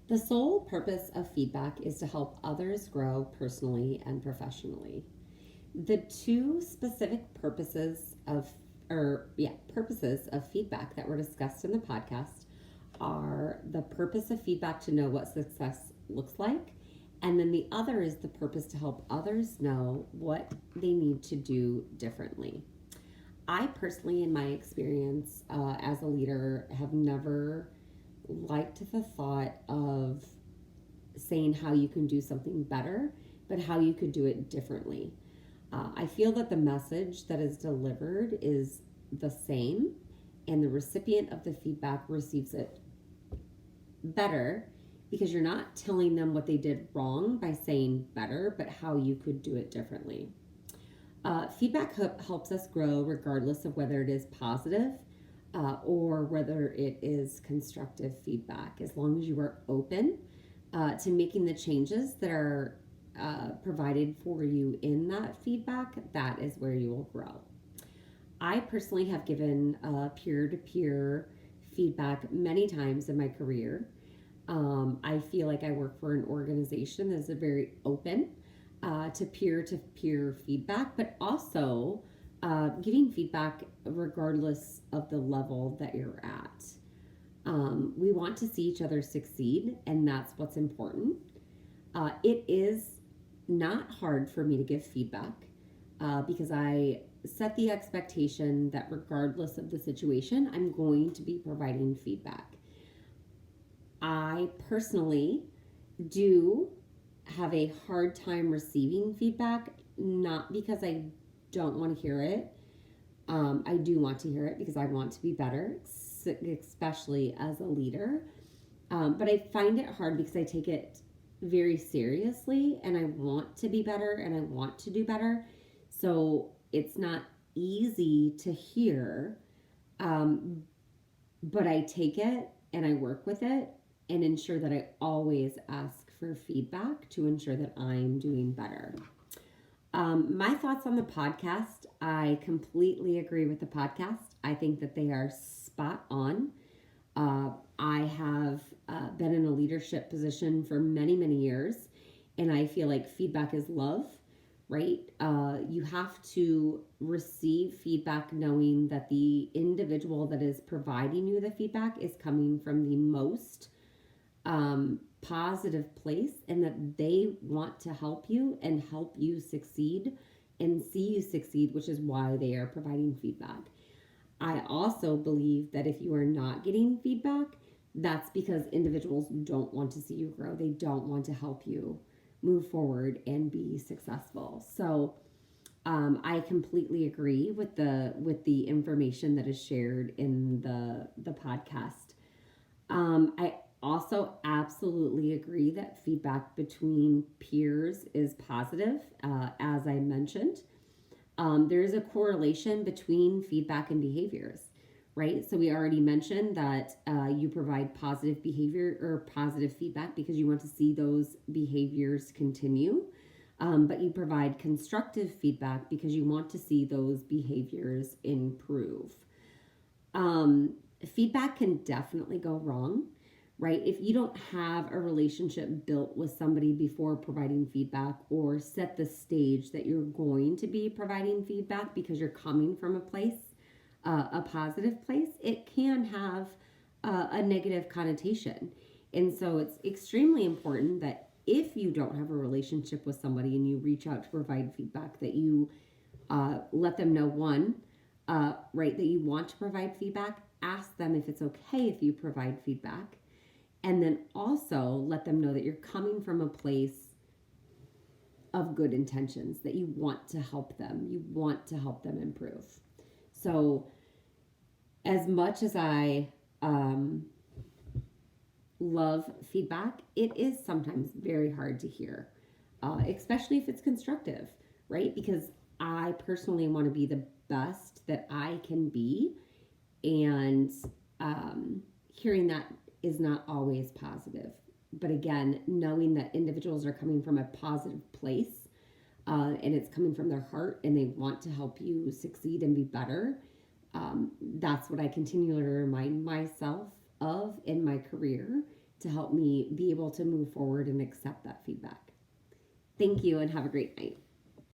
The sole purpose of feedback is to help others grow personally and professionally. The two specific purposes of feedback that were discussed in the podcast are the purpose of feedback to know what success looks like, and then the other is the purpose to help others know what they need to do differently. I personally, in my experience as a leader, have never liked the thought of saying how you can do something better, but how you could do it differently. I feel that the message that is delivered is the same, and the recipient of the feedback receives it better because you're not telling them what they did wrong by saying better, but how you could do it differently. Feedback helps us grow regardless of whether it is positive or whether it is constructive feedback, as long as you are open to making the changes that are provided for you in that feedback. That is where you will grow. I personally have given peer to peer feedback many times in my career. I feel like I work for an organization that is very open to peer feedback, but also giving feedback regardless of the level that you're at. We want to see each other succeed, and that's what's important. It is not hard for me to give feedback because I set the expectation that regardless of the situation, I'm going to be providing feedback. I personally do have a hard time receiving feedback, not because I don't want to hear it. I do want to hear it because I want to be better, especially as a leader. But I find it hard because I take it very seriously and I want to be better and I want to do better. So it's not easy to hear, but I take it and I work with it and ensure that I always ask for feedback to ensure that I'm doing better. My thoughts on the podcast, I completely agree with the podcast. I think that they are spot on. I have been in a leadership position for many, many years, and I feel like feedback is love, right? You have to receive feedback knowing that the individual that is providing you the feedback is coming from the most positive place and that they want to help you and help you succeed and see you succeed, which is why they are providing feedback. I also believe that if you are not getting feedback, that's because individuals don't want to see you grow. They don't want to help you move forward and be successful. So I completely agree with the information that is shared in the podcast. I also absolutely agree that feedback between peers is positive, as I mentioned. There is a correlation between feedback and behaviors, right? So we already mentioned that you provide positive behavior or positive feedback because you want to see those behaviors continue. But you provide constructive feedback because you want to see those behaviors improve. Feedback can definitely go wrong, right? If you don't have a relationship built with somebody before providing feedback or set the stage that you're going to be providing feedback because you're coming from a place, a positive place, it can have a negative connotation. And so it's extremely important that if you don't have a relationship with somebody and you reach out to provide feedback, that you let them know right, that you want to provide feedback. Ask them if it's okay if you provide feedback. And then also let them know that you're coming from a place of good intentions, that you want to help them. You want to help them improve. So, as much as I love feedback, it is sometimes very hard to hear, especially if it's constructive, right? Because I personally want to be the best that I can be. And hearing that is not always positive. But again, knowing that individuals are coming from a positive place and it's coming from their heart and they want to help you succeed and be better, that's what I continually remind myself of in my career to help me be able to move forward and accept that feedback. Thank you and have a great night.